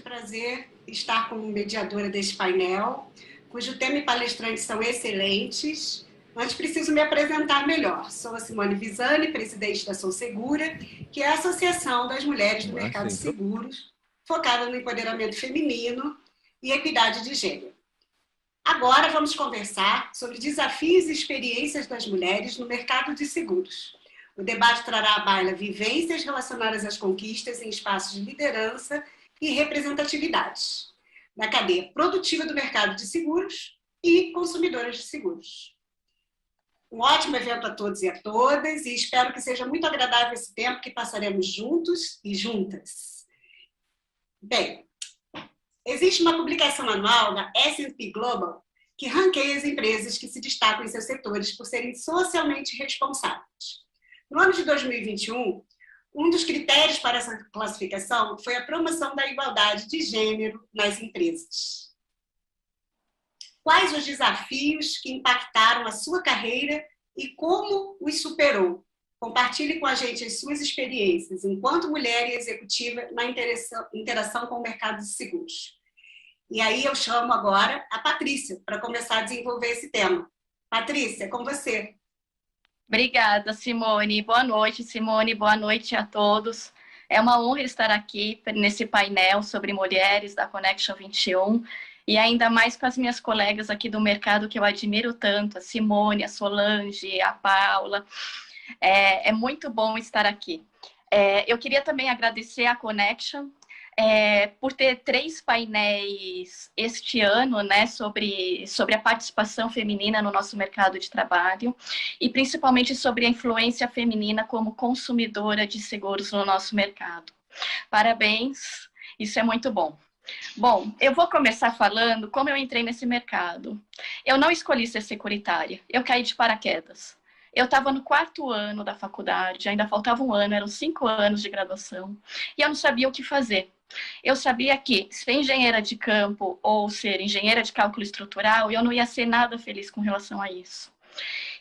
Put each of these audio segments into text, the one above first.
prazer estar como mediadora deste painel, cujo tema e palestrantes são excelentes. Antes, preciso me apresentar melhor. Sou a Simone Visani, presidente da Sou Segura, que é a Associação das Mulheres do Mercado de Seguros, focada no empoderamento feminino e equidade de gênero. Agora vamos conversar sobre desafios e experiências das mulheres no mercado de seguros. O debate trará à baila vivências relacionadas às conquistas em espaços de liderança e representatividade, na cadeia produtiva do mercado de seguros e consumidoras de seguros. Um ótimo evento a todos e a todas, e espero que seja muito agradável esse tempo que passaremos juntos e juntas. Bem, existe uma publicação anual da S&P Global que ranqueia as empresas que se destacam em seus setores por serem socialmente responsáveis. No ano de 2021, um dos critérios para essa classificação foi a promoção da igualdade de gênero nas empresas. Quais os desafios que impactaram a sua carreira e como os superou? Compartilhe com a gente as suas experiências enquanto mulher e executiva na interação com o mercado de seguros. E aí eu chamo agora a Patrícia para começar a desenvolver esse tema. Patrícia, com você. Obrigada, Simone. Boa noite, Simone. Boa noite a todos. É uma honra estar aqui nesse painel sobre mulheres da Connection 21 e ainda mais com as minhas colegas aqui do mercado que eu admiro tanto, a Simone, a Solange, a Paula. É muito bom estar aqui. Eu queria também agradecer a Connection por ter 3 painéis este ano, né, sobre a participação feminina no nosso mercado de trabalho e principalmente sobre a influência feminina como consumidora de seguros no nosso mercado. Parabéns, isso é muito bom. Bom, eu vou começar falando como eu entrei nesse mercado. Eu não escolhi ser securitária, eu caí de paraquedas. Eu estava no 4º ano da faculdade, ainda faltava um ano, eram 5 anos de graduação, e eu não sabia o que fazer. Eu sabia que ser engenheira de campo ou ser engenheira de cálculo estrutural, eu não ia ser nada feliz com relação a isso.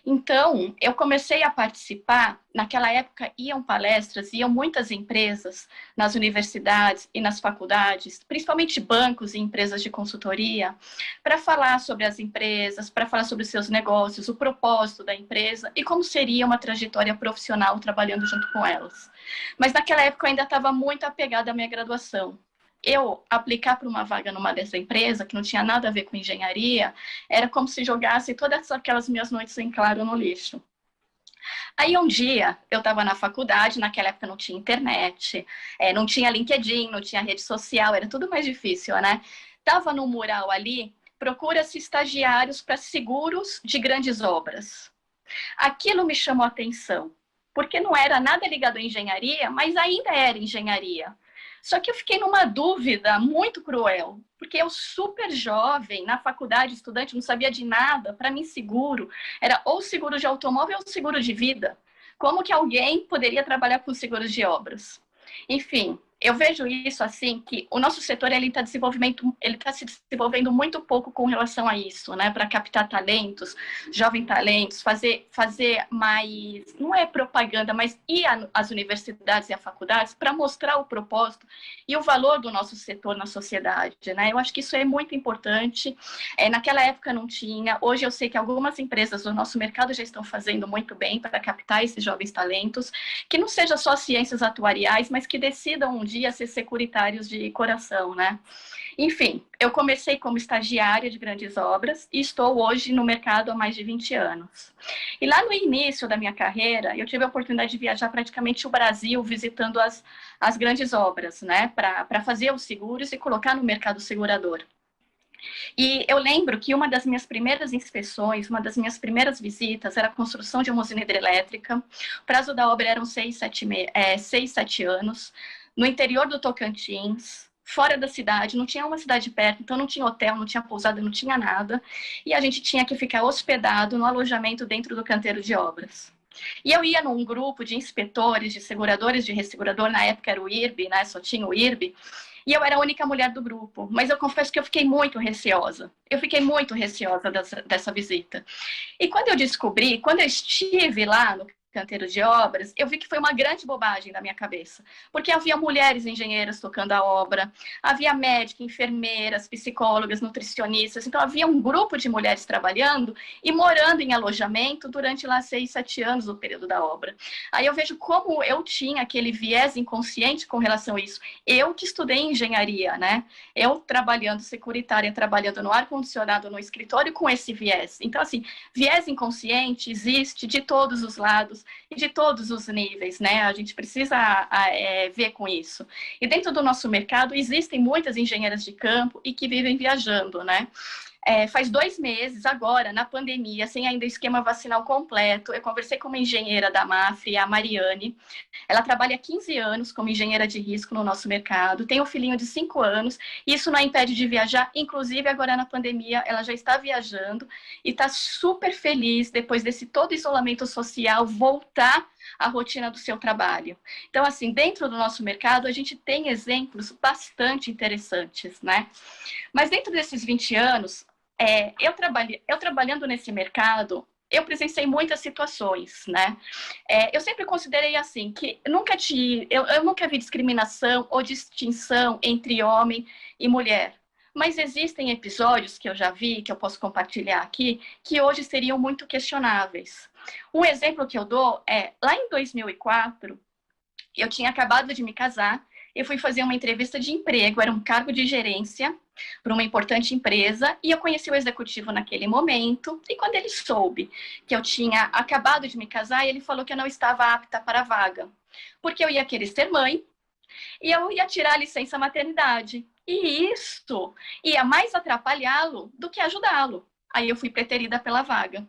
Então, eu comecei a participar, naquela época iam palestras, iam muitas empresas nas universidades e nas faculdades, principalmente bancos e empresas de consultoria, para falar sobre as empresas, para falar sobre os seus negócios, o propósito da empresa e como seria uma trajetória profissional trabalhando junto com elas. Mas naquela época eu ainda estava muito apegada à minha graduação. Eu aplicar para uma vaga numa dessa empresa, que não tinha nada a ver com engenharia, era como se jogasse todas aquelas minhas noites em claro no lixo. Aí um dia, eu estava na faculdade, naquela época não tinha internet, não tinha LinkedIn, não tinha rede social, era tudo mais difícil, né? Estava no mural ali, procura-se estagiários para seguros de grandes obras. Aquilo me chamou a atenção, porque não era nada ligado à engenharia, mas ainda era engenharia. Só que eu fiquei numa dúvida muito cruel, porque eu super jovem, na faculdade, estudante, não sabia de nada. Para mim, seguro era ou seguro de automóvel ou seguro de vida. Como que alguém poderia trabalhar com seguros de obras? Enfim, eu vejo isso assim, que o nosso setor ele está se desenvolvendo muito pouco com relação a isso, né? Para captar talentos, jovens talentos, fazer mais, não é propaganda, mas ir às universidades e às faculdades para mostrar o propósito e o valor do nosso setor na sociedade, né? Eu acho que isso é muito importante. Naquela época não tinha, hoje eu sei que algumas empresas do nosso mercado já estão fazendo muito bem para captar esses jovens talentos, que não seja só ciências atuariais, mas que decidam um dia ser securitários de coração, né? Enfim, eu comecei como estagiária de grandes obras e estou hoje no mercado há mais de 20 anos. E lá no início da minha carreira, eu tive a oportunidade de viajar praticamente o Brasil, visitando as grandes obras, né? Para fazer os seguros e colocar no mercado segurador. E eu lembro que uma das minhas primeiras inspeções, uma das minhas primeiras visitas era a construção de uma usina hidrelétrica. O prazo da obra eram 6, 7 anos, no interior do Tocantins, fora da cidade, não tinha uma cidade perto, então não tinha hotel, não tinha pousada, não tinha nada. E a gente tinha que ficar hospedado no alojamento dentro do canteiro de obras. E eu ia num grupo de inspetores, de seguradores de ressegurador, na época era o IRB, né? Só tinha o IRB. E eu era a única mulher do grupo, mas eu confesso que eu fiquei muito receosa. Eu fiquei muito receosa dessa visita. E quando eu estive lá no canteiro de obras, eu vi que foi uma grande bobagem da minha cabeça, porque havia mulheres engenheiras tocando a obra, havia médicas, enfermeiras, psicólogas, nutricionistas, então havia um grupo de mulheres trabalhando e morando em alojamento durante lá 6, 7 anos do período da obra. Aí eu vejo como eu tinha aquele viés inconsciente com relação a isso. Eu que estudei engenharia, né? Eu trabalhando securitária, trabalhando no ar-condicionado no escritório com esse viés. Então, assim, viés inconsciente existe de todos os lados e de todos os níveis, né? A gente precisa ver com isso. E dentro do nosso mercado existem muitas engenheiras de campo e que vivem viajando, né? Faz 2 meses, agora, na pandemia, sem ainda esquema vacinal completo, eu conversei com uma engenheira da MAFRE, a Mariane. Ela trabalha há 15 anos como engenheira de risco no nosso mercado, tem um filhinho de 5 anos, e isso não a impede de viajar, inclusive agora na pandemia ela já está viajando e está super feliz, depois desse todo isolamento social, voltar à rotina do seu trabalho. Então, assim, dentro do nosso mercado, a gente tem exemplos bastante interessantes, né? Mas dentro desses 20 anos, eu trabalhando nesse mercado, eu presenciei muitas situações, né? Eu sempre considerei assim, que eu nunca vi discriminação ou distinção entre homem e mulher. Mas existem episódios que eu já vi, que eu posso compartilhar aqui, que hoje seriam muito questionáveis. Um exemplo que eu dou lá em 2004, eu tinha acabado de me casar, eu fui fazer uma entrevista de emprego, era um cargo de gerência para uma importante empresa, e eu conheci o executivo naquele momento, e quando ele soube que eu tinha acabado de me casar, ele falou que eu não estava apta para a vaga, porque eu ia querer ser mãe, e eu ia tirar a licença maternidade, e isso ia mais atrapalhá-lo do que ajudá-lo. Aí eu fui preterida pela vaga.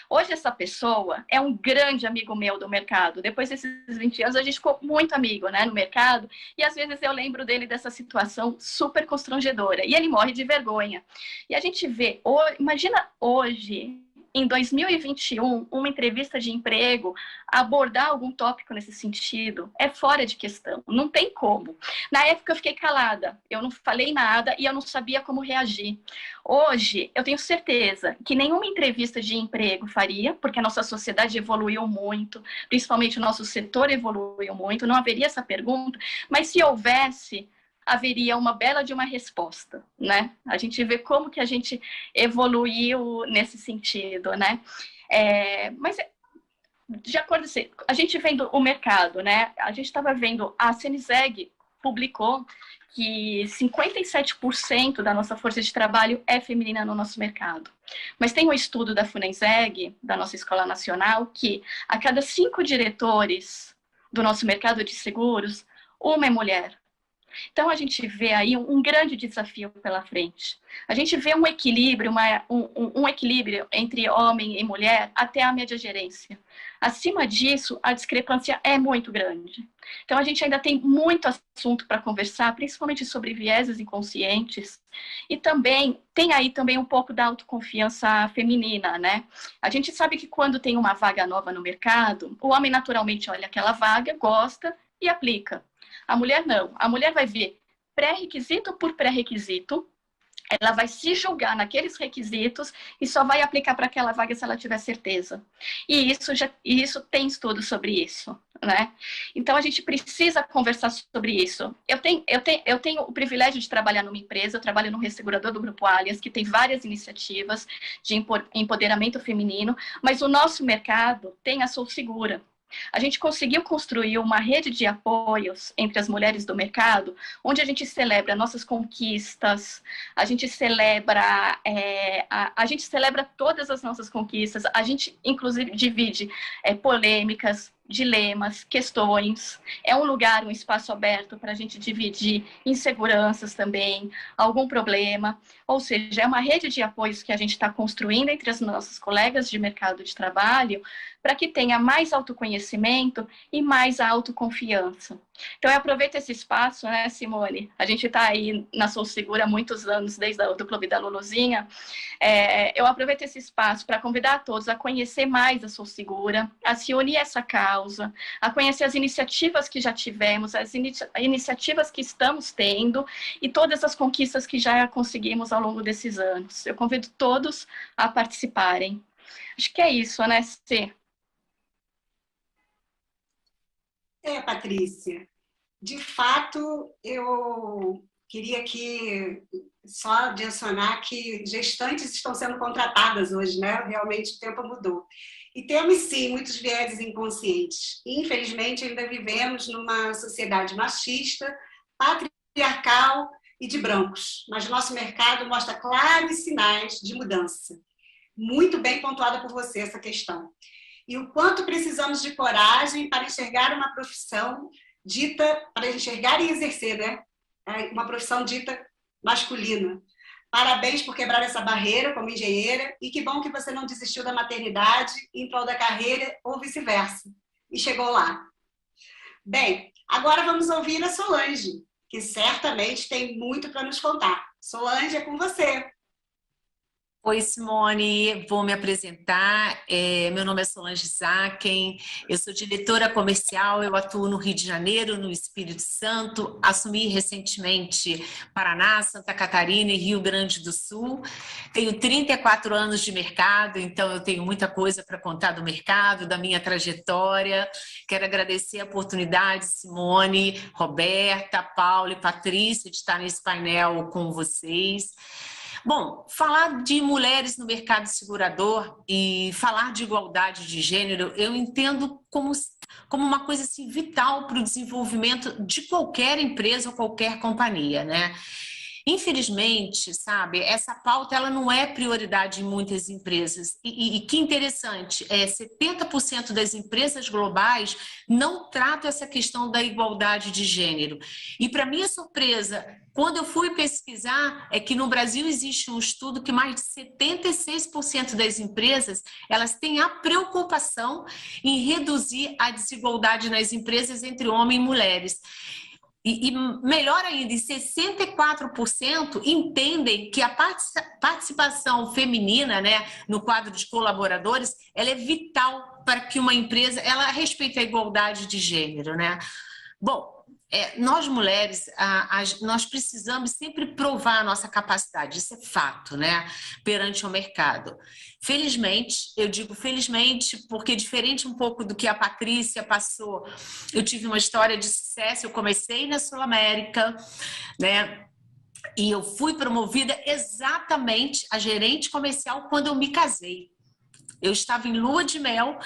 Hoje essa pessoa é um grande amigo meu do mercado. Depois desses 20 anos a gente ficou muito amigo, né, no mercado, e às vezes eu lembro dele dessa situação super constrangedora, e ele morre de vergonha. E a gente vê, imagina hoje, em 2021, uma entrevista de emprego, abordar algum tópico nesse sentido, é fora de questão, não tem como. Na época eu fiquei calada, eu não falei nada e eu não sabia como reagir. Hoje, eu tenho certeza que nenhuma entrevista de emprego faria, porque a nossa sociedade evoluiu muito, principalmente o nosso setor evoluiu muito, não haveria essa pergunta, mas se houvesse, haveria uma bela de uma resposta, né? A gente vê como que a gente evoluiu nesse sentido, né? Mas de acordo com a gente vendo o mercado, né? A gente estava vendo, a Cenizeg publicou que 57% da nossa força de trabalho é feminina no nosso mercado. Mas tem um estudo da Funenseg, da nossa Escola Nacional, que a cada 5 diretores do nosso mercado de seguros, uma é mulher. Então, a gente vê aí um grande desafio pela frente. A gente vê um equilíbrio, um equilíbrio entre homem e mulher até a média gerência. Acima disso, a discrepância é muito grande. Então, a gente ainda tem muito assunto para conversar, principalmente sobre vieses inconscientes. E também, tem aí também um pouco da autoconfiança feminina, né? A gente sabe que quando tem uma vaga nova no mercado, o homem naturalmente olha aquela vaga, gosta e aplica. A mulher não. A mulher vai ver pré-requisito por pré-requisito, ela vai se julgar naqueles requisitos e só vai aplicar para aquela vaga se ela tiver certeza. E isso tem estudo sobre isso, né? Então, a gente precisa conversar sobre isso. Eu tenho o privilégio de trabalhar numa empresa, eu trabalho no ressegurador do Grupo Allianz, que tem várias iniciativas de empoderamento feminino, mas o nosso mercado tem a Sou Segura. A gente conseguiu construir uma rede de apoios entre as mulheres do mercado, onde a gente celebra nossas conquistas, a gente celebra todas as nossas conquistas, a gente, inclusive, divide polêmicas, dilemas, questões. É um lugar, um espaço aberto para a gente dividir inseguranças também, algum problema. Ou seja, é uma rede de apoios que a gente está construindo entre as nossas colegas de mercado de trabalho para que tenha mais autoconhecimento e mais autoconfiança. Então, eu aproveito esse espaço, né, Simone? A gente está aí na Sou Segura há muitos anos, desde o Clube da Luluzinha. Eu aproveito esse espaço para convidar a todos a conhecer mais a Sou Segura, a se unir a essa causa, a conhecer as iniciativas que já tivemos, as iniciativas que estamos tendo e todas as conquistas que já conseguimos ao longo desses anos. Eu convido todos a participarem. Acho que é isso, né, Cê? Patrícia, de fato, eu queria que só adicionar que gestantes estão sendo contratadas hoje, né? Realmente o tempo mudou. E temos, sim, muitos vieses inconscientes. Infelizmente, ainda vivemos numa sociedade machista, patriarcal e de brancos. Mas nosso mercado mostra claros sinais de mudança. Muito bem pontuada por você essa questão. E o quanto precisamos de coragem para enxergar uma profissão dita, para enxergar e exercer, né? Uma profissão dita masculina. Parabéns por quebrar essa barreira como engenheira e que bom que você não desistiu da maternidade em prol da carreira ou vice-versa. E chegou lá. Bem, agora vamos ouvir a Solange, que certamente tem muito para nos contar. Solange, é com você. Oi, Simone, vou me apresentar. Meu nome é Solange Zaken, eu sou diretora comercial, eu atuo no Rio de Janeiro, no Espírito Santo, assumi recentemente Paraná, Santa Catarina e Rio Grande do Sul. Tenho 34 anos de mercado, então eu tenho muita coisa para contar do mercado, da minha trajetória. Quero agradecer a oportunidade, Simone, Roberta, Paula e Patrícia, de estar nesse painel com vocês. Bom, falar de mulheres no mercado segurador e falar de igualdade de gênero, eu entendo como uma coisa assim, vital para o desenvolvimento de qualquer empresa ou qualquer companhia, né? Infelizmente, sabe, essa pauta ela não é prioridade em muitas empresas. E que interessante, 70% das empresas globais não tratam essa questão da igualdade de gênero. E para minha surpresa, quando eu fui pesquisar, é que no Brasil existe um estudo que mais de 76% das empresas elas têm a preocupação em reduzir a desigualdade nas empresas entre homens e mulheres. E melhor ainda, 64% entendem que a participação feminina, né, no quadro de colaboradores, ela é vital para que uma empresa ela respeite a igualdade de gênero, né? Bom, nós mulheres, nós precisamos sempre provar a nossa capacidade, isso é fato, né, perante o mercado. Felizmente, eu digo felizmente, porque diferente um pouco do que a Patrícia passou, eu tive uma história de sucesso, eu comecei na Sul América, né, e eu fui promovida exatamente a gerente comercial quando eu me casei. Eu estava em lua de mel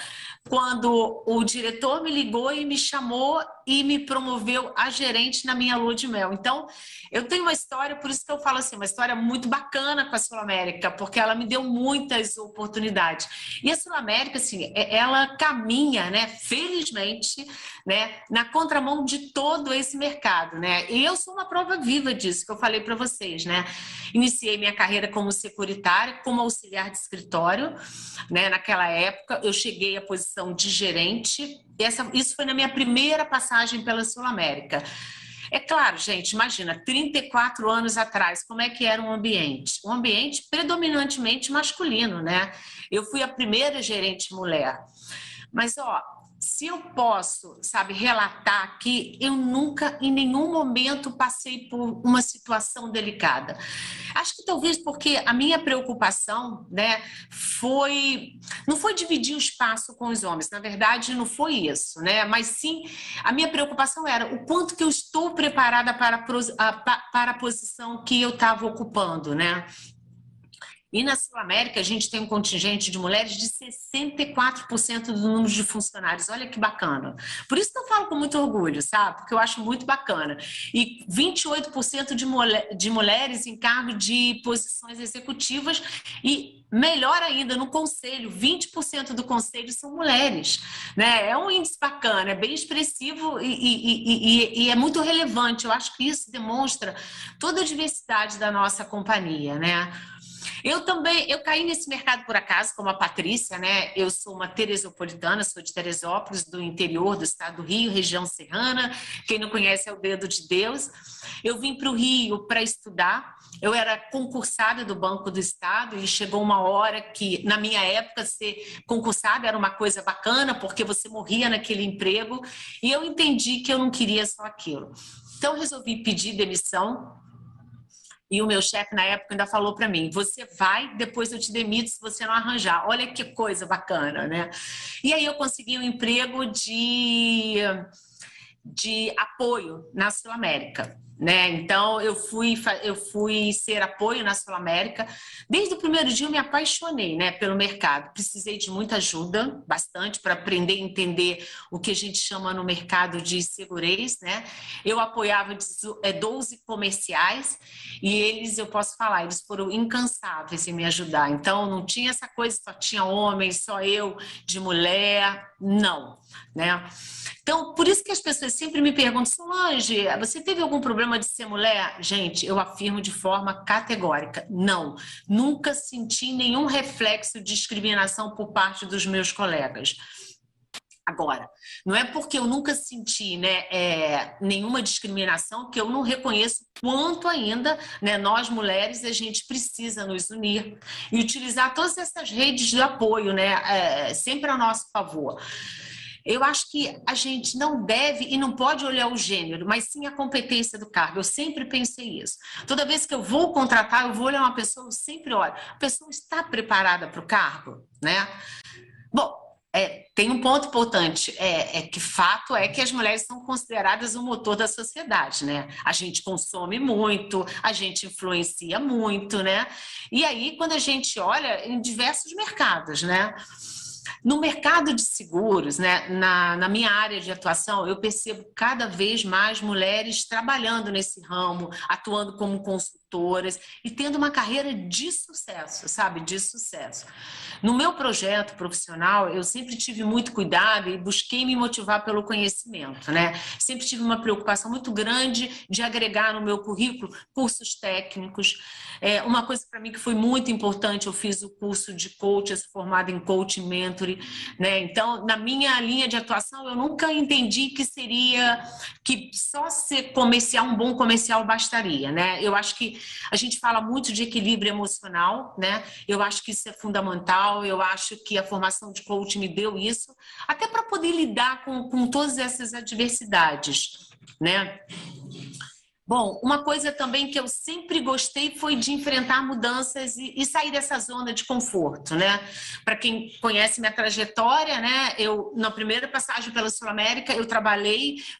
quando o diretor me ligou e me chamou e me promoveu a gerente na minha lua de mel. Então, eu tenho uma história, por isso que eu falo assim, uma história muito bacana com a Sul América, porque ela me deu muitas oportunidades. E a Sul América, assim, ela caminha, né, felizmente, né, na contramão de todo esse mercado, né? E eu sou uma prova viva disso que eu falei para vocês, né? Iniciei minha carreira como securitária, como auxiliar de escritório, né? Naquela época, eu cheguei à posição de gerente. Isso foi na minha primeira passagem pela Sul América. É claro, gente, imagina, 34 anos atrás, como é que era um ambiente? Um ambiente predominantemente masculino, né? Eu fui a primeira gerente mulher. Mas, ó, se eu posso, sabe, relatar aqui, eu nunca, em nenhum momento, passei por uma situação delicada. Acho que talvez porque a minha preocupação, né, não foi dividir o espaço com os homens, na verdade não foi isso, né, mas sim, a minha preocupação era o quanto que eu estou preparada para a posição que eu estava ocupando, né. E na Sul América, a gente tem um contingente de mulheres de 64% do número de funcionários. Olha que bacana. Por isso que eu falo com muito orgulho, sabe? Porque eu acho muito bacana. E 28% de mulheres em cargo de posições executivas e, melhor ainda, no conselho, 20% do conselho são mulheres, né? É um índice bacana, é bem expressivo e é muito relevante. Eu acho que isso demonstra toda a diversidade da nossa companhia, né? Eu caí nesse mercado por acaso, como a Patrícia, né? Eu sou uma teresopolitana, sou de Teresópolis, do interior do estado do Rio, região serrana. Quem não conhece é o dedo de Deus. Eu vim para o Rio para estudar. Eu era concursada do Banco do Estado e chegou uma hora que, na minha época, ser concursada era uma coisa bacana, porque você morria naquele emprego. E eu entendi que eu não queria só aquilo. Então, resolvi pedir demissão. E o meu chefe, na época, ainda falou para mim, você vai, depois eu te demito se você não arranjar. Olha que coisa bacana, né? E aí eu consegui um emprego de apoio na Sul América, né? Então eu fui ser apoio na Sul América. Desde o primeiro dia eu me apaixonei, né, pelo mercado. Precisei de muita ajuda, bastante, para aprender a entender o que a gente chama no mercado de seguradores, né? Eu apoiava 12 comerciais e eles, eu posso falar, eles foram incansáveis em me ajudar. Então não tinha essa coisa, só tinha homem, só eu de mulher, não, né? Então, por isso que as pessoas sempre me perguntam, Solange, você teve algum problema de ser mulher? Gente, eu afirmo de forma categórica, não. Nunca senti nenhum reflexo de discriminação por parte dos meus colegas. Agora, não é porque eu nunca senti, né, nenhuma discriminação que eu não reconheço quanto ainda, né, nós mulheres, a gente precisa nos unir e utilizar todas essas redes de apoio, né, sempre a nosso favor. Eu acho que a gente não deve e não pode olhar o gênero, mas sim a competência do cargo. Eu sempre pensei isso. Toda vez que eu vou contratar, eu vou olhar uma pessoa, eu sempre olho, a pessoa está preparada para o cargo, né? Bom, tem um ponto importante, que fato é que as mulheres são consideradas o motor da sociedade, né? A gente consome muito, a gente influencia muito, né? E aí, quando a gente olha em diversos mercados, né? No mercado de seguros, né, na minha área de atuação, eu percebo cada vez mais mulheres trabalhando nesse ramo, atuando como consultoras e tendo uma carreira de sucesso, sabe? De sucesso. No meu projeto profissional, eu sempre tive muito cuidado e busquei me motivar pelo conhecimento, né? Sempre tive uma preocupação muito grande de agregar no meu currículo cursos técnicos. Uma coisa para mim que foi muito importante, eu fiz o curso de coach, formado em coaching mentoring, né? Então, na minha linha de atuação, eu nunca entendi que só ser comercial, um bom comercial bastaria, né? Eu acho que a gente fala muito de equilíbrio emocional, né? Eu acho que isso é fundamental, eu acho que a formação de coach me deu isso, até para poder lidar com todas essas adversidades, né? Bom, uma coisa também que eu sempre gostei foi de enfrentar mudanças e sair dessa zona de conforto, né? Para quem conhece minha trajetória, né? Eu, na primeira passagem pela Sul América, eu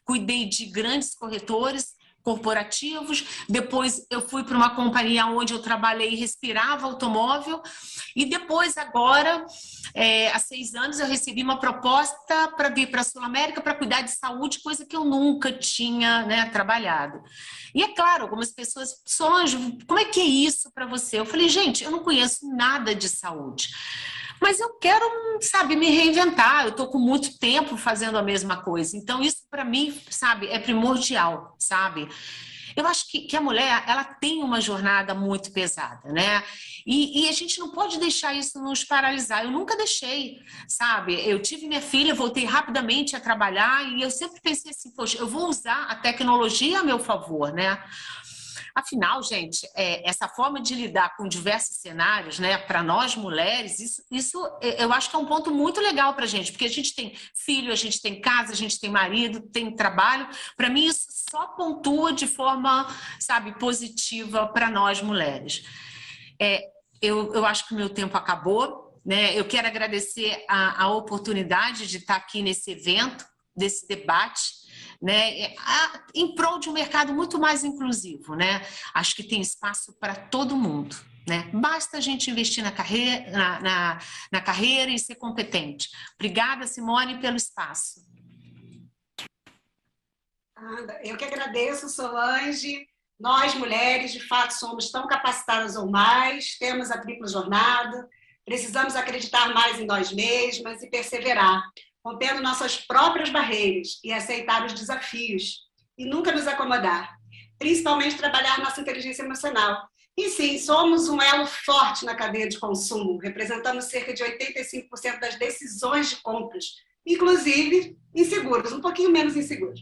cuidei de grandes corretores corporativos, depois eu fui para uma companhia onde eu trabalhei e respirava automóvel, e depois agora, há 6 anos, eu recebi uma proposta para vir para a Sul América para cuidar de saúde, coisa que eu nunca tinha, né, trabalhado. E é claro, algumas pessoas, Solange, como é que é isso para você? Eu falei, gente, eu não conheço nada de saúde. Mas eu quero, sabe, me reinventar. Eu estou com muito tempo fazendo a mesma coisa. Então, isso para mim, sabe, é primordial, sabe? Eu acho que a mulher, ela tem uma jornada muito pesada, né? E a gente não pode deixar isso nos paralisar. Eu nunca deixei, sabe? Eu tive minha filha, voltei rapidamente a trabalhar e eu sempre pensei assim, poxa, eu vou usar a tecnologia a meu favor, né? Afinal, gente, essa forma de lidar com diversos cenários, né, para nós mulheres, isso eu acho que é um ponto muito legal para a gente, porque a gente tem filho, a gente tem casa, a gente tem marido, tem trabalho. Para mim, isso só pontua de forma, sabe, positiva para nós mulheres. Eu acho que o meu tempo acabou, né? Eu quero agradecer a oportunidade de estar aqui nesse evento, desse debate, né, em prol de um mercado muito mais inclusivo, né? Acho que tem espaço para todo mundo, né? Basta a gente investir na carreira e ser competente. Obrigada, Simone, pelo espaço. Eu que agradeço, Solange. Nós, mulheres, de fato, somos tão capacitadas ou mais, temos a tripla jornada, precisamos acreditar mais em nós mesmas e perseverar, rompendo nossas próprias barreiras e aceitar os desafios e nunca nos acomodar, principalmente trabalhar nossa inteligência emocional. E sim, somos um elo forte na cadeia de consumo, representamos cerca de 85% das decisões de compras, inclusive inseguros, um pouquinho menos inseguros.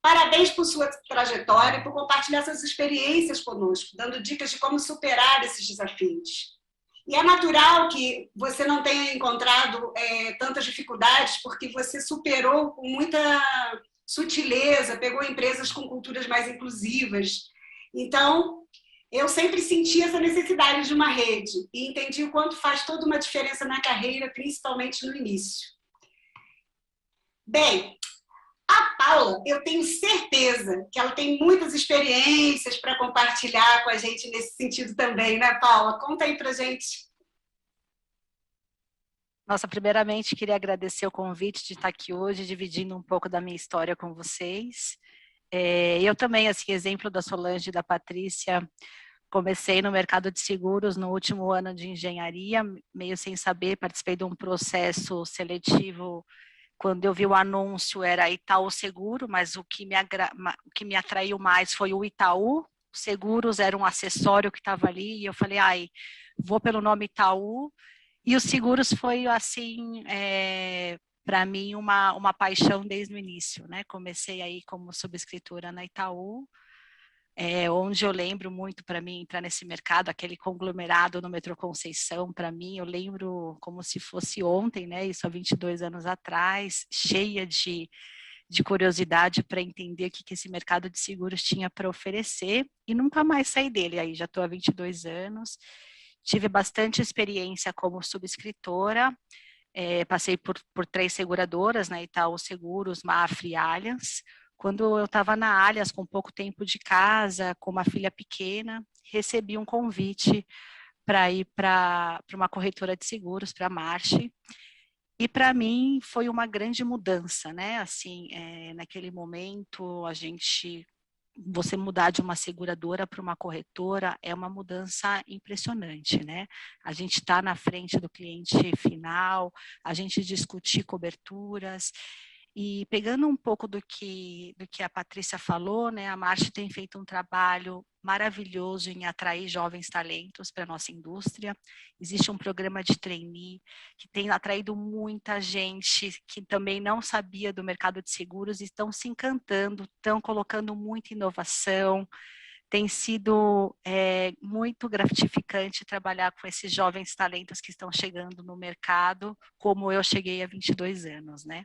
Parabéns por sua trajetória e por compartilhar suas experiências conosco, dando dicas de como superar esses desafios. E é natural que você não tenha encontrado tantas dificuldades, porque você superou com muita sutileza, pegou empresas com culturas mais inclusivas. Então, Eu sempre senti essa necessidade de uma rede e entendi o quanto faz toda uma diferença na carreira, principalmente no início. Bem, a Paula, eu tenho certeza que ela tem muitas experiências para compartilhar com a gente nesse sentido também, né, Paula? Conta aí pra gente. Nossa, primeiramente, queria agradecer o convite de estar aqui hoje, dividindo um pouco da minha história com vocês. Eu também, assim, exemplo da Solange e da Patrícia, comecei no mercado de seguros no último ano de engenharia, meio sem saber, participei de um processo seletivo. Quando eu vi o anúncio era Itaú Seguro, mas o que me atraiu mais foi o Itaú. Os seguros era um acessório que estava ali e eu falei, vou pelo nome Itaú. E os seguros foi, assim, para mim, uma paixão desde o início, né? Comecei aí como subscritora na Itaú, onde eu lembro muito para mim entrar nesse mercado, aquele conglomerado no Metrô Conceição, para mim, eu lembro como se fosse ontem, né? Isso há 22 anos atrás, cheia de curiosidade para entender o que esse mercado de seguros tinha para oferecer e nunca mais saí dele. Aí já estou há 22 anos. Tive bastante experiência como subscritora, passei por 3 seguradoras, né, Itaú Seguros, Mafre e Allianz. Quando eu estava na Allianz, com pouco tempo de casa, com uma filha pequena, recebi um convite para ir para uma corretora de seguros, para a Marsh. E para mim foi uma grande mudança, né? Assim, naquele momento, você mudar de uma seguradora para uma corretora é uma mudança impressionante, né? A gente está na frente do cliente final, a gente discutir coberturas. E pegando um pouco do que a Patrícia falou, né, a Marsh tem feito um trabalho maravilhoso em atrair jovens talentos para a nossa indústria. Existe um programa de trainee que tem atraído muita gente que também não sabia do mercado de seguros e estão se encantando, estão colocando muita inovação. Tem sido muito gratificante trabalhar com esses jovens talentos que estão chegando no mercado, como eu cheguei há 22 anos, né?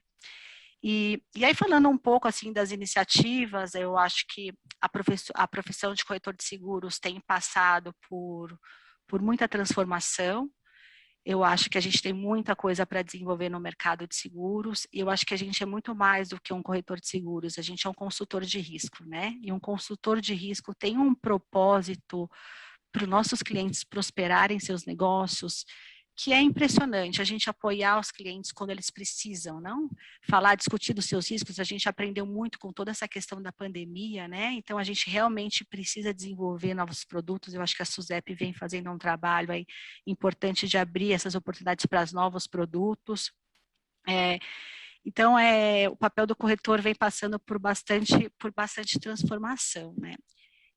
E aí, falando um pouco assim das iniciativas, eu acho que a profissão de corretor de seguros tem passado por muita transformação. Eu acho que a gente tem muita coisa para desenvolver no mercado de seguros, e eu acho que a gente é muito mais do que um corretor de seguros, a gente é um consultor de risco, né? E um consultor de risco tem um propósito para os nossos clientes prosperarem seus negócios, que é impressionante, a gente apoiar os clientes quando eles precisam, não? Falar, discutir dos seus riscos, a gente aprendeu muito com toda essa questão da pandemia, né? Então, a gente realmente precisa desenvolver novos produtos, eu acho que a SUSEP vem fazendo um trabalho aí importante de abrir essas oportunidades para os novos produtos. Então, o papel do corretor vem passando por bastante transformação, né?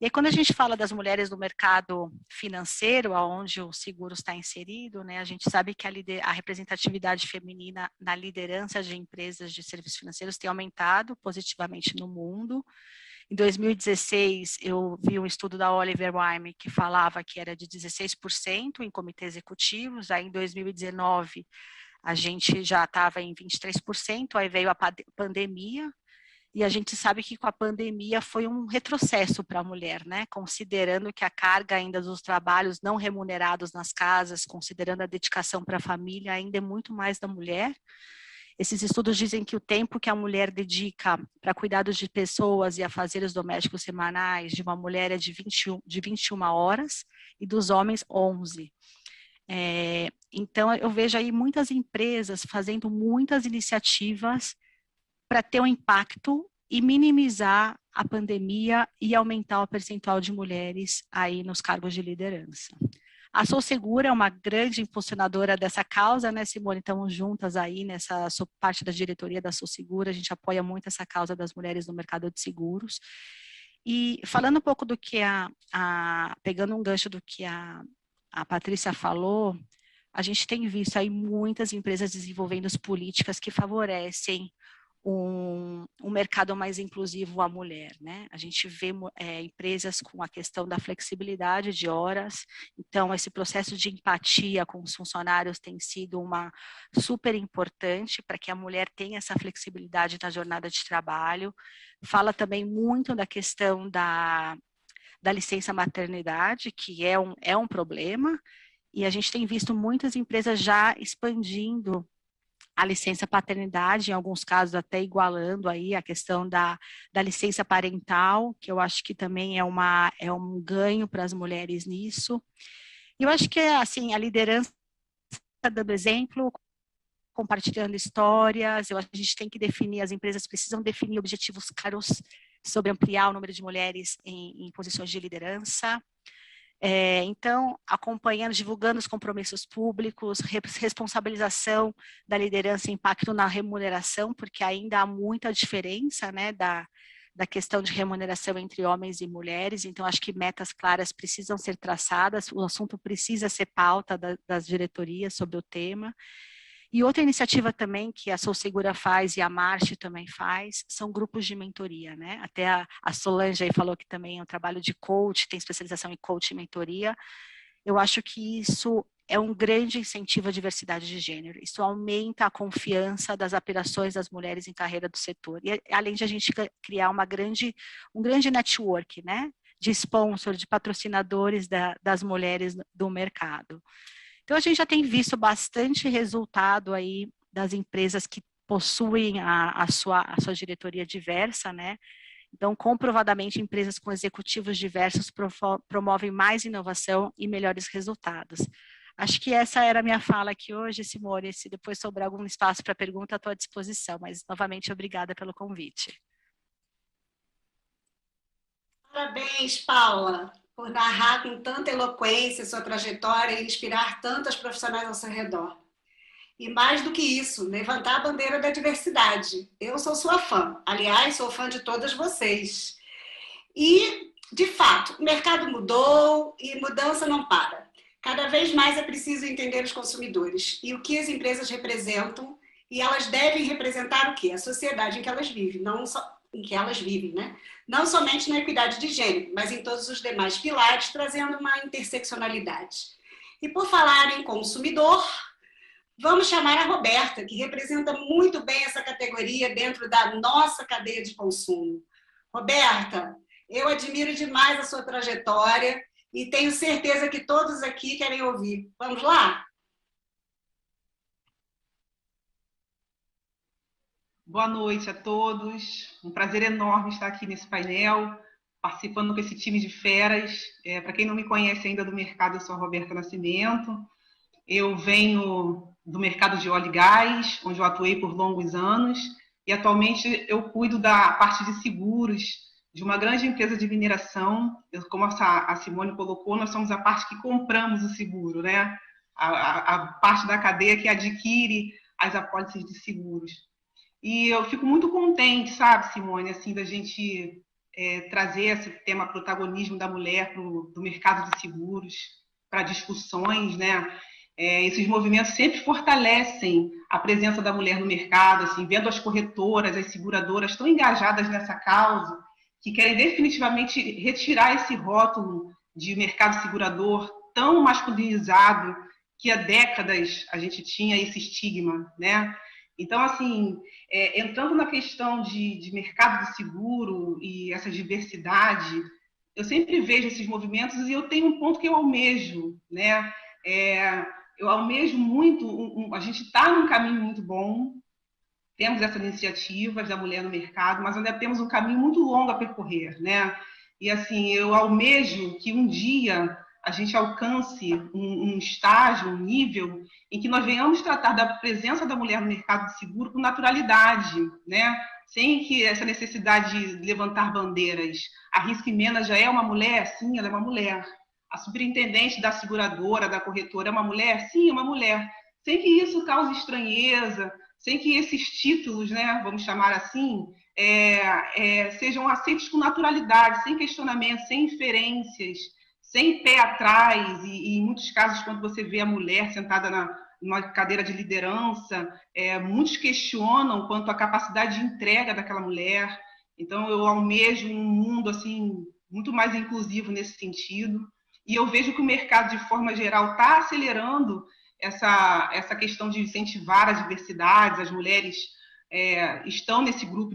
E aí, quando a gente fala das mulheres no mercado financeiro, onde o seguro está inserido, né, a gente sabe que a representatividade feminina na liderança de empresas de serviços financeiros tem aumentado positivamente no mundo. Em 2016, eu vi um estudo da Oliver Wyman que falava que era de 16% em comitês executivos. Aí, em 2019, a gente já estava em 23%, aí veio a pandemia. E a gente sabe que com a pandemia foi um retrocesso para a mulher, né? Considerando que a carga ainda dos trabalhos não remunerados nas casas, considerando a dedicação para a família, ainda é muito mais da mulher. Esses estudos dizem que o tempo que a mulher dedica para cuidados de pessoas e afazeres domésticos semanais de uma mulher é de 21 horas e dos homens 11. Então, eu vejo aí muitas empresas fazendo muitas iniciativas para ter um impacto e minimizar a pandemia e aumentar o percentual de mulheres aí nos cargos de liderança. A Sou Segura é uma grande impulsionadora dessa causa, né, Simone? Estamos juntas aí sou parte da diretoria da Sou Segura, a gente apoia muito essa causa das mulheres no mercado de seguros. E falando um pouco do que pegando um gancho do que a Patrícia falou, a gente tem visto aí muitas empresas desenvolvendo políticas que favorecem um mercado mais inclusivo à mulher, né? A gente vê empresas com a questão da flexibilidade de horas, então esse processo de empatia com os funcionários tem sido uma super importante para que a mulher tenha essa flexibilidade na jornada de trabalho. Fala também muito da questão da da licença maternidade, que é um problema, e a gente tem visto muitas empresas já expandindo a licença paternidade, em alguns casos até igualando aí a questão da licença parental, que eu acho que também é um ganho para as mulheres nisso. E eu acho que, assim, a liderança dando exemplo, compartilhando histórias, eu acho que a gente tem que definir, as empresas precisam definir objetivos claros sobre ampliar o número de mulheres em posições de liderança. Então, acompanhando, divulgando os compromissos públicos, responsabilização da liderança e impacto na remuneração, porque ainda há muita diferença, né, da questão de remuneração entre homens e mulheres. Então, acho que metas claras precisam ser traçadas, o assunto precisa ser pauta das diretorias sobre o tema. E outra iniciativa também que a Sou Segura faz e a Marche também faz, são grupos de mentoria, né? Até a Solange aí falou que também é um trabalho de coach, tem especialização em coach e mentoria. Eu acho que isso é um grande incentivo à diversidade de gênero. Isso aumenta a confiança das aspirações das mulheres em carreira do setor. E além de a gente criar um grande network, né? De sponsor, de patrocinadores das mulheres do mercado. Então, a gente já tem visto bastante resultado aí das empresas que possuem a sua diretoria diversa, né? Então, comprovadamente, empresas com executivos diversos promovem mais inovação e melhores resultados. Acho que essa era a minha fala aqui hoje, Simone. Se depois sobrar algum espaço para pergunta, estou à disposição. Mas, novamente, obrigada pelo convite. Parabéns, Paula, por narrar com tanta eloquência sua trajetória e inspirar tantas profissionais ao seu redor. E mais do que isso, levantar a bandeira da diversidade. Eu sou sua fã. Aliás, sou fã de todas vocês. E, de fato, o mercado mudou e mudança não para. Cada vez mais é preciso entender os consumidores e o que as empresas representam, e elas devem representar o quê? A sociedade em que elas vivem, né? Não somente na equidade de gênero, mas em todos os demais pilares, trazendo uma interseccionalidade. E por falar em consumidor, vamos chamar a Roberta, que representa muito bem essa categoria dentro da nossa cadeia de consumo. Roberta, eu admiro demais a sua trajetória e tenho certeza que todos aqui querem ouvir. Vamos lá? Boa noite a todos. Um prazer enorme estar aqui nesse painel, participando com esse time de feras. Para quem não me conhece ainda do mercado, eu sou a Roberta Nascimento. Eu venho do mercado de óleo e gás, onde eu atuei por longos anos, e atualmente eu cuido da parte de seguros de uma grande empresa de mineração. Como a Simone colocou, nós somos a parte que compramos o seguro, né? A parte da cadeia que adquire as apólices de seguros. E eu fico muito contente, sabe, Simone, assim, da gente trazer esse tema protagonismo da mulher do mercado de seguros para discussões, né? Esses movimentos sempre fortalecem a presença da mulher no mercado, assim, vendo as corretoras, as seguradoras tão engajadas nessa causa, que querem definitivamente retirar esse rótulo de mercado segurador tão masculinizado que há décadas a gente tinha esse estigma, né? Então, assim, entrando na questão de mercado de seguro e essa diversidade, eu sempre vejo esses movimentos e eu tenho um ponto que eu almejo, né? Eu almejo muito, a gente está num caminho muito bom, temos essas iniciativas da mulher no mercado, mas ainda temos um caminho muito longo a percorrer, né? E, assim, eu almejo que um dia a gente alcance um estágio, um nível em que nós venhamos tratar da presença da mulher no mercado de seguro com naturalidade, né? Sem que essa necessidade de levantar bandeiras. A Risco Mena já é uma mulher? Sim, ela é uma mulher. A superintendente da seguradora, da corretora, é uma mulher? Sim, é uma mulher. Sem que isso cause estranheza, sem que esses títulos, né, vamos chamar assim, sejam aceitos com naturalidade, sem questionamento, sem inferências, sem pé atrás, e em muitos casos, quando você vê a mulher sentada numa cadeira de liderança, muitos questionam quanto à capacidade de entrega daquela mulher. Então, eu almejo um mundo assim muito mais inclusivo nesse sentido, e eu vejo que o mercado, de forma geral, está acelerando essa questão de incentivar a diversidade. As mulheres estão nesse grupo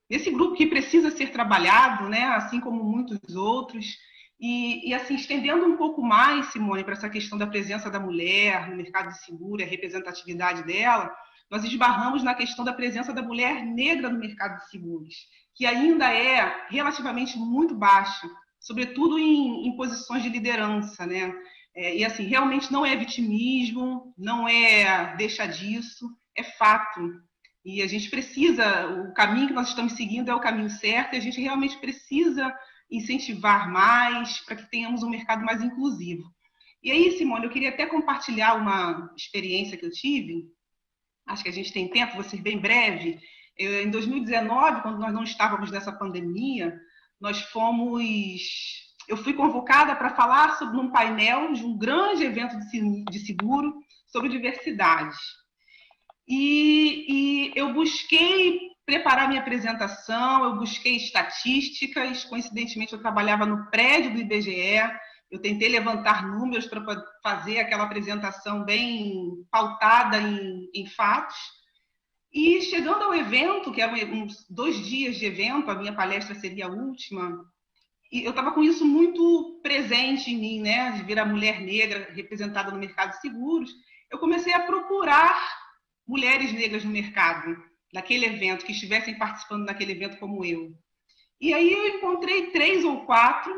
nesse grupo que precisa ser trabalhado, né, assim como muitos outros. E assim, estendendo um pouco mais, Simone, para essa questão da presença da mulher no mercado de seguro e a representatividade dela, nós esbarramos na questão da presença da mulher negra no mercado de seguros, que ainda é relativamente muito baixa, sobretudo em posições de liderança, né? E assim, realmente não é vitimismo, não é deixa disso, é fato. E a gente precisa, o caminho que nós estamos seguindo é o caminho certo, e a gente realmente precisa incentivar mais para que tenhamos um mercado mais inclusivo. E aí, Simone, eu queria até compartilhar uma experiência que eu tive, acho que a gente tem tempo, vou ser bem breve. Em 2019, quando nós não estávamos nessa pandemia, eu fui convocada para falar sobre um painel de um grande evento de seguro sobre diversidade. E eu busquei preparar minha apresentação, eu busquei estatísticas, coincidentemente eu trabalhava no prédio do IBGE, eu tentei levantar números para fazer aquela apresentação bem pautada em fatos, e chegando ao evento, que eram uns 2 dias de evento, a minha palestra seria a última, e eu estava com isso muito presente em mim, né, de ver a mulher negra representada no mercado de seguros, eu comecei a procurar mulheres negras no mercado, naquele evento, que estivessem participando daquele evento como eu. E aí eu encontrei 3 ou 4,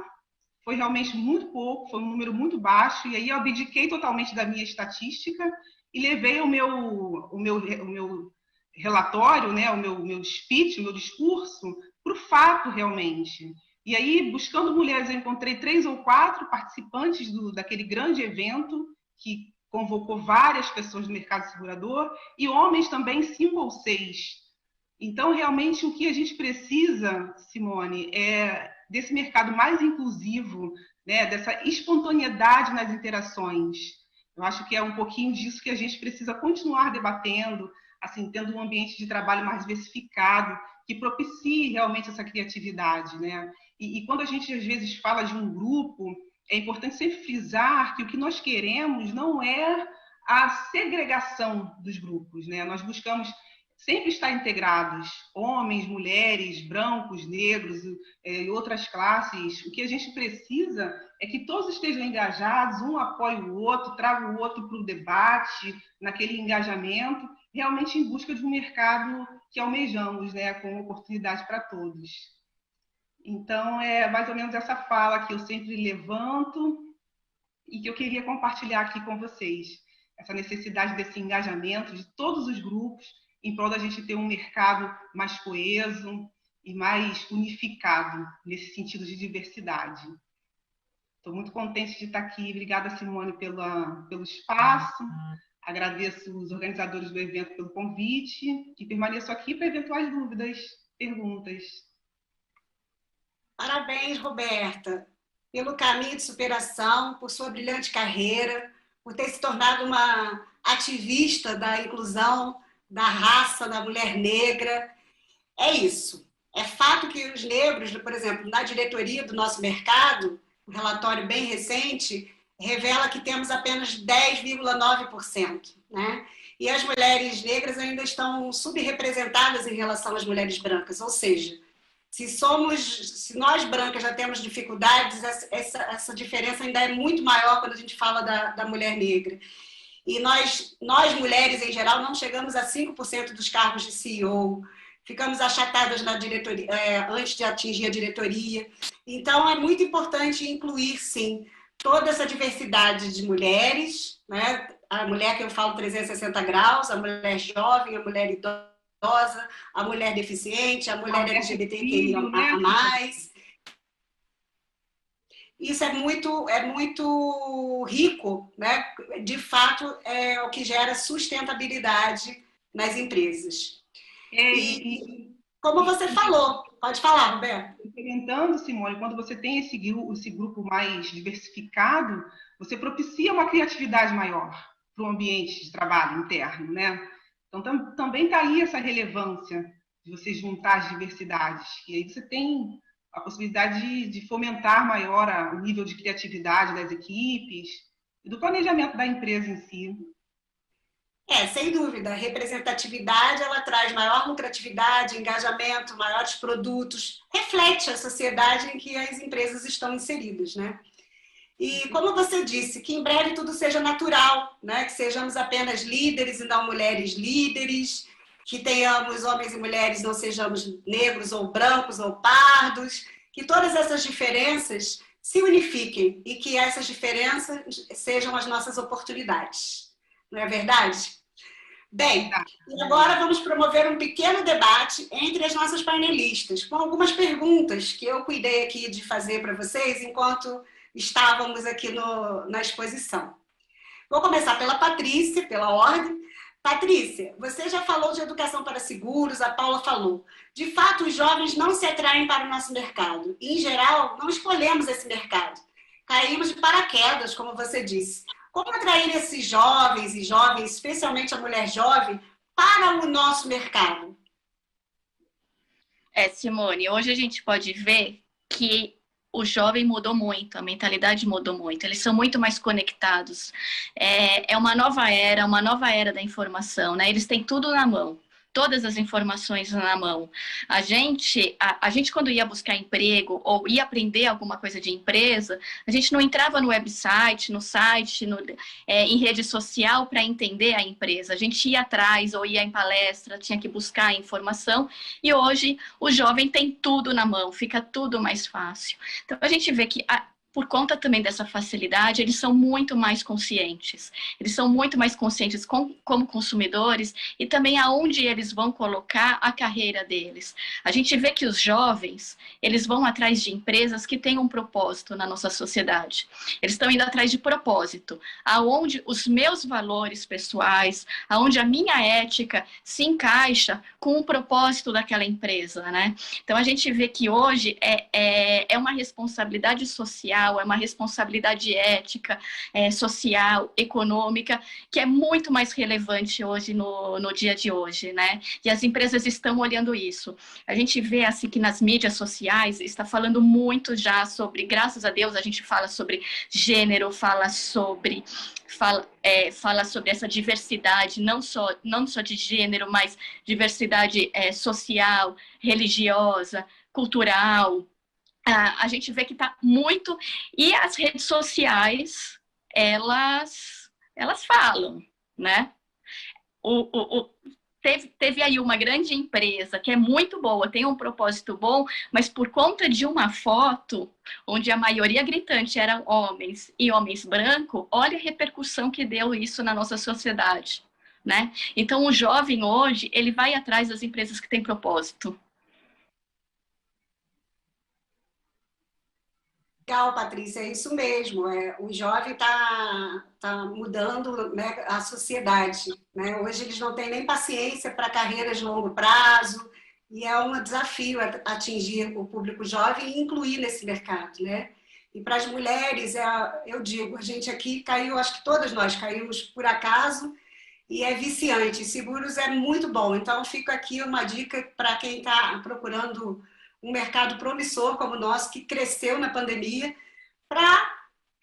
foi realmente muito pouco, foi um número muito baixo, e aí eu abdiquei totalmente da minha estatística e levei o meu relatório, né, o meu speech, o meu discurso, para o fato realmente. E aí, buscando mulheres, eu encontrei 3 ou 4 participantes daquele grande evento, que convocou várias pessoas do mercado segurador, e homens também 5 ou 6. Então, realmente, o que a gente precisa, Simone, é desse mercado mais inclusivo, né, dessa espontaneidade nas interações. Eu acho que é um pouquinho disso que a gente precisa continuar debatendo, assim, tendo um ambiente de trabalho mais diversificado, que propicie realmente essa criatividade, né? E quando a gente, às vezes, fala de um grupo, é importante sempre frisar que o que nós queremos não é a segregação dos grupos, né? Nós buscamos sempre estar integrados, homens, mulheres, brancos, negros e outras classes. O que a gente precisa é que todos estejam engajados, um apoie o outro, traga o outro para o debate, naquele engajamento, realmente em busca de um mercado que almejamos, né, com oportunidade para todos. Então, é mais ou menos essa fala que eu sempre levanto e que eu queria compartilhar aqui com vocês. Essa necessidade desse engajamento de todos os grupos em prol da gente ter um mercado mais coeso e mais unificado nesse sentido de diversidade. Estou muito contente de estar aqui. Obrigada, Simone, pelo espaço. Agradeço os organizadores do evento pelo convite e permaneço aqui para eventuais dúvidas, perguntas. Parabéns, Roberta, pelo caminho de superação, por sua brilhante carreira, por ter se tornado uma ativista da inclusão da raça da mulher negra. É isso. É fato que os negros, por exemplo, na diretoria do nosso mercado, um relatório bem recente, revela que temos apenas 10,9%, né? E as mulheres negras ainda estão subrepresentadas em relação às mulheres brancas, ou seja, se nós brancas já temos dificuldades, essa diferença ainda é muito maior quando a gente fala da mulher negra. E nós mulheres, em geral, não chegamos a 5% dos cargos de CEO, ficamos achatadas na diretoria, antes de atingir a diretoria. Então, é muito importante incluir, sim, toda essa diversidade de mulheres, né? A mulher que eu falo 360 graus, a mulher jovem, a mulher idosa, a mulher deficiente, a mulher LGBTQIA+. Isso é muito rico, né? De fato, é o que gera sustentabilidade nas empresas. E como você falou, pode falar, Roberto. Implementando, Simone, quando você tem esse grupo mais diversificado, você propicia uma criatividade maior para o ambiente de trabalho interno, né? Então, também está aí essa relevância de você juntar as diversidades. E aí você tem a possibilidade de fomentar maior o nível de criatividade das equipes e do planejamento da empresa em si. Sem dúvida, a representatividade ela traz maior lucratividade, engajamento, maiores produtos, reflete a sociedade em que as empresas estão inseridas, né? E como você disse, que em breve tudo seja natural, né? Que sejamos apenas líderes e não mulheres líderes, que tenhamos homens e mulheres, não sejamos negros ou brancos ou pardos, que todas essas diferenças se unifiquem e que essas diferenças sejam as nossas oportunidades. Não é verdade? Bem, e agora vamos promover um pequeno debate entre as nossas panelistas, com algumas perguntas que eu cuidei aqui de fazer para vocês enquanto estávamos aqui na exposição. Vou começar pela Patrícia, pela ordem. Patrícia, você já falou de educação para seguros, a Paula falou. De fato, os jovens não se atraem para o nosso mercado. E, em geral, não escolhemos esse mercado. Caímos de paraquedas, como você disse. Como atrair esses jovens e jovens, especialmente a mulher jovem, para o nosso mercado? Simone, hoje a gente pode ver que o jovem mudou muito, a mentalidade mudou muito, eles são muito mais conectados. É uma nova era da informação, né? Eles têm tudo na mão. Todas as informações na mão. A gente quando ia buscar emprego ou ia aprender alguma coisa de empresa, a gente não entrava no website, no site, em rede social para entender a empresa. A gente ia atrás ou ia em palestra, tinha que buscar a informação. E hoje o jovem tem tudo na mão, fica tudo mais fácil. Então a gente vê que por conta também dessa facilidade, eles são muito mais conscientes. Eles são muito mais conscientes como consumidores e também aonde eles vão colocar a carreira deles. A gente vê que os jovens, eles vão atrás de empresas que têm um propósito na nossa sociedade. Eles estão indo atrás de propósito, aonde os meus valores pessoais, aonde a minha ética se encaixa com o propósito daquela empresa, né? Então, a gente vê que hoje é uma responsabilidade social, é uma responsabilidade ética, social, econômica, que é muito mais relevante hoje no dia de hoje, né? E as empresas estão olhando isso. A gente vê assim que nas mídias sociais está falando muito já sobre, graças a Deus, a gente fala sobre gênero, fala sobre essa diversidade, não só de gênero, mas diversidade social, religiosa, cultural. A gente vê que está muito... E as redes sociais, elas falam, né? Teve aí uma grande empresa que é muito boa, tem um propósito bom, mas por conta de uma foto, onde a maioria gritante eram homens e homens brancos, olha a repercussão que deu isso na nossa sociedade, né? Então, o jovem hoje, ele vai atrás das empresas que têm propósito. Legal, Patrícia, é isso mesmo. O jovem está mudando, né, a sociedade, né? Hoje eles não têm nem paciência para carreiras de longo prazo e é um desafio atingir o público jovem e incluir nesse mercado, né? E para as mulheres, eu digo, a gente aqui caiu, acho que todas nós caímos por acaso e é viciante. Seguros é muito bom, então fica aqui uma dica para quem está procurando um mercado promissor como o nosso, que cresceu na pandemia,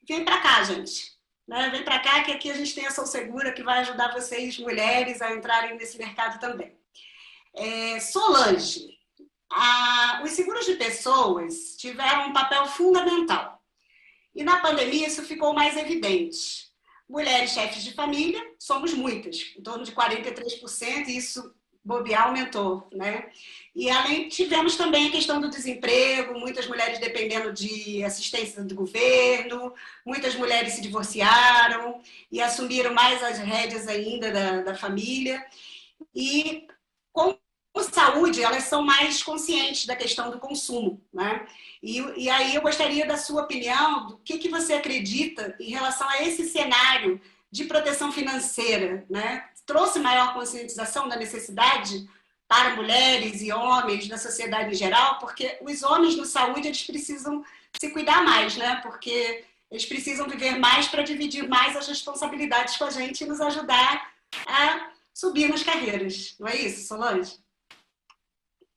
vem para cá, gente. Né? Vem para cá, que aqui a gente tem a Sou Segura, que vai ajudar vocês, mulheres, a entrarem nesse mercado também. Solange, os seguros de pessoas tiveram um papel fundamental. E na pandemia isso ficou mais evidente. Mulheres chefes de família, somos muitas, em torno de 43%, e isso bobear aumentou, né? E além, tivemos também a questão do desemprego, muitas mulheres dependendo de assistência do governo, muitas mulheres se divorciaram e assumiram mais as rédeas ainda da família. E com saúde, elas são mais conscientes da questão do consumo, né? E aí eu gostaria da sua opinião, do que você acredita em relação a esse cenário de proteção financeira, né? Trouxe maior conscientização da necessidade para mulheres e homens, da sociedade em geral, porque os homens no saúde, eles precisam se cuidar mais, né? Porque eles precisam viver mais para dividir mais as responsabilidades com a gente e nos ajudar a subir nas carreiras. Não é isso, Solange?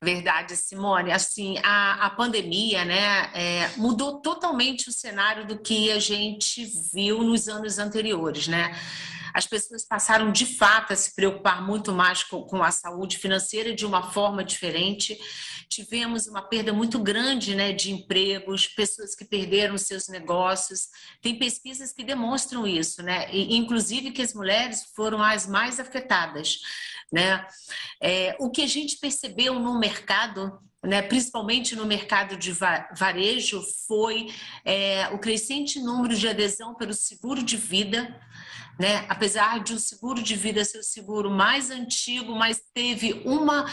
Verdade, Simone. Assim, a pandemia, né, mudou totalmente o cenário do que a gente viu nos anos anteriores, né? as pessoas passaram de fato a se preocupar muito mais com a saúde financeira de uma forma diferente. Tivemos uma perda muito grande, né, de empregos, pessoas que perderam seus negócios. Tem pesquisas que demonstram isso, né? E, inclusive que as mulheres foram as mais afetadas, né? O que a gente percebeu no mercado, né, principalmente no mercado de varejo, foi o crescente número de adesão pelo seguro de vida, né? Apesar de o seguro de vida ser o seguro mais antigo, mas teve uma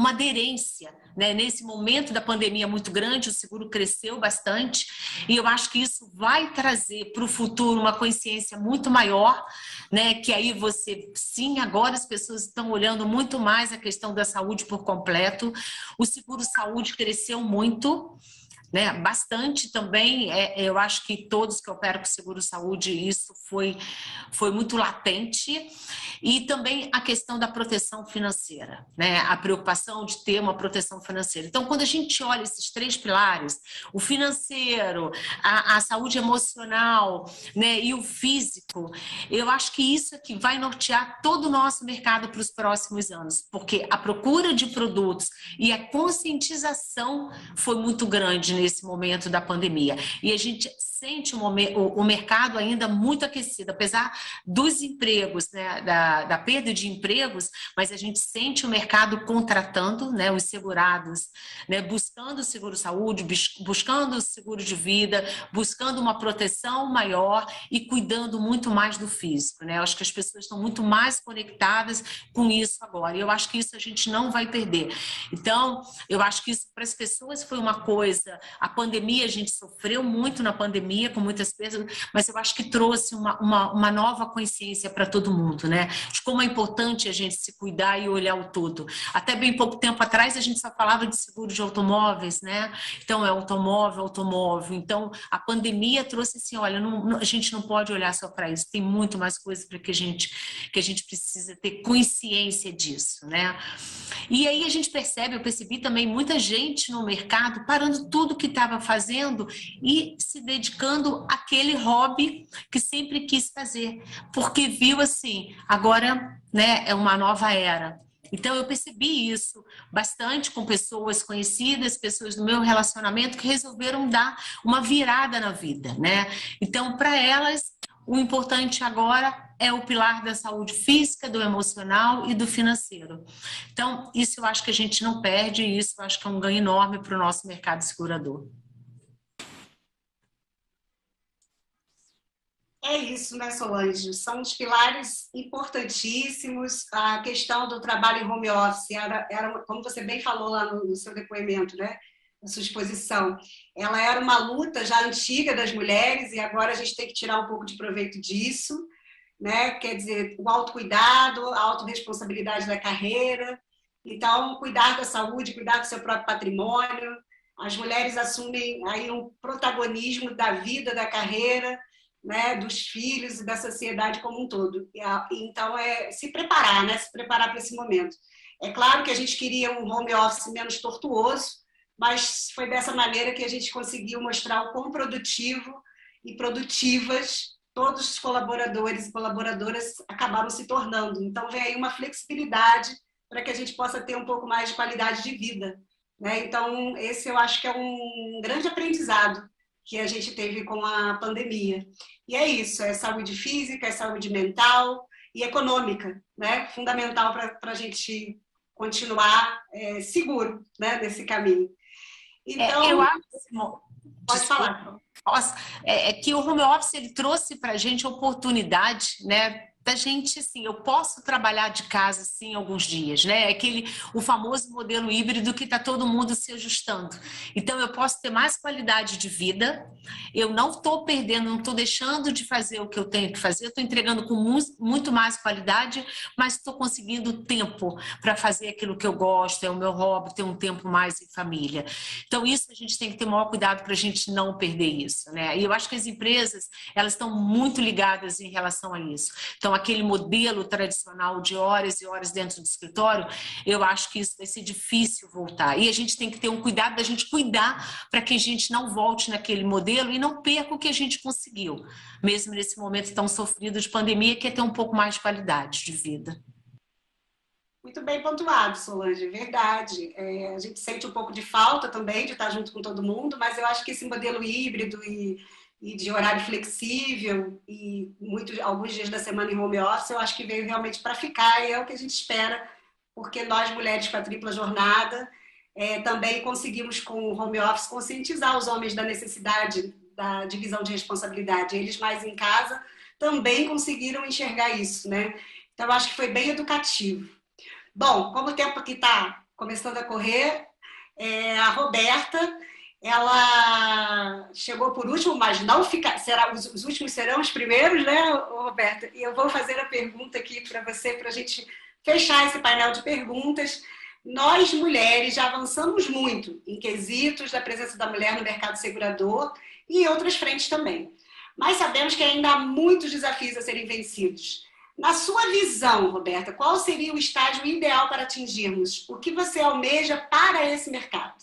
aderência, né? Nesse momento da pandemia muito grande, o seguro cresceu bastante, e eu acho que isso vai trazer para o futuro uma consciência muito maior, né? Que aí sim, agora as pessoas estão olhando muito mais a questão da saúde por completo. O seguro-saúde cresceu muito, né, bastante também. Eu acho que todos que operam com seguro-saúde, isso foi muito latente. E também a questão da proteção financeira, né, a preocupação de ter uma proteção financeira. Então, quando a gente olha esses 3 pilares, o financeiro, a saúde emocional, né, e o físico, eu acho que isso é que vai nortear todo o nosso mercado para os próximos anos, porque a procura de produtos e a conscientização foi muito grande nesse momento da pandemia. E a gente sente o mercado ainda muito aquecido, apesar dos empregos, né, da perda de empregos, mas a gente sente o mercado contratando, né, os segurados, né, buscando o seguro-saúde, buscando o seguro de vida, buscando uma proteção maior e cuidando muito mais do físico, né? Eu acho que as pessoas estão muito mais conectadas com isso agora, e eu acho que isso a gente não vai perder. Então, eu acho que isso para as pessoas foi uma coisa. A pandemia, a gente sofreu muito na pandemia, com muitas perdas, mas eu acho que trouxe uma nova consciência para todo mundo, né? De como é importante a gente se cuidar e olhar o todo. Até bem pouco tempo atrás, a gente só falava de seguro de automóveis, né? Então, automóvel. Então, a pandemia trouxe assim, olha, a gente não pode olhar só para isso, tem muito mais coisa para que a gente precisa ter consciência disso, né? E aí a gente eu percebi também muita gente no mercado parando tudo que estava fazendo e se dedicando àquele hobby que sempre quis fazer, porque viu assim, agora, né, é uma nova era. Então, eu percebi isso bastante com pessoas conhecidas, pessoas do meu relacionamento que resolveram dar uma virada na vida, né? Então, para elas, o importante agora é o pilar da saúde física, do emocional e do financeiro. Então, isso eu acho que a gente não perde, e isso eu acho que é um ganho enorme para o nosso mercado segurador. É isso, né, Solange? São os pilares importantíssimos. A questão do trabalho em home office, como você bem falou lá no seu depoimento, né, na sua exposição, ela era uma luta já antiga das mulheres e agora a gente tem que tirar um pouco de proveito disso, né? Quer dizer, o autocuidado, a autorresponsabilidade da carreira. Então, cuidar da saúde, cuidar do seu próprio patrimônio. As mulheres assumem aí um protagonismo da vida, da carreira, né, dos filhos e da sociedade como um todo. Então, se preparar, né, se preparar para esse momento. É claro que a gente queria um home office menos tortuoso, mas foi dessa maneira que a gente conseguiu mostrar o quão produtivo e produtivas todos os colaboradores e colaboradoras acabaram se tornando. Então, vem aí uma flexibilidade para que a gente possa ter um pouco mais de qualidade de vida, né? Então, esse eu acho que é um grande aprendizado que a gente teve com a pandemia. E é isso, é saúde física, é saúde mental e econômica, né? Fundamental para a gente continuar seguro, né, nesse caminho. Então, eu acho, pode falar. Que o home office ele trouxe para a gente a oportunidade, né, da gente, assim, eu posso trabalhar de casa, sim, alguns dias, né? O famoso modelo híbrido que está todo mundo se ajustando. Então, eu posso ter mais qualidade de vida, eu não estou perdendo, não estou deixando de fazer o que eu tenho que fazer, eu estou entregando com muito mais qualidade, mas estou conseguindo tempo para fazer aquilo que eu gosto, é o meu hobby, ter um tempo mais em família. Então, isso a gente tem que ter o maior cuidado para a gente não perder isso, né? E eu acho que as empresas, elas estão muito ligadas em relação a isso. Então, Então, aquele modelo tradicional de horas e horas dentro do escritório, eu acho que isso vai ser difícil voltar. E a gente tem que ter um cuidado da gente cuidar para que a gente não volte naquele modelo e não perca o que a gente conseguiu, mesmo nesse momento tão sofrido de pandemia, que é ter um pouco mais de qualidade de vida. Muito bem pontuado, Solange, verdade. A gente sente um pouco de falta também de estar junto com todo mundo, mas eu acho que esse modelo híbrido e de horário flexível e alguns dias da semana em home office, eu acho que veio realmente para ficar e é o que a gente espera, porque nós, mulheres com a tripla jornada, também conseguimos, com o home office, conscientizar os homens da necessidade da divisão de responsabilidade. Eles mais em casa também conseguiram enxergar isso, né? Então, eu acho que foi bem educativo. Bom, como o tempo aqui está começando a correr, a Roberta, ela chegou por último, mas não fica, os últimos serão os primeiros, né, Roberta? E eu vou fazer a pergunta aqui para você, para a gente fechar esse painel de perguntas. Nós, mulheres, já avançamos muito em quesitos da presença da mulher no mercado segurador e em outras frentes também. Mas sabemos que ainda há muitos desafios a serem vencidos. Na sua visão, Roberta, qual seria o estágio ideal para atingirmos? O que você almeja para esse mercado?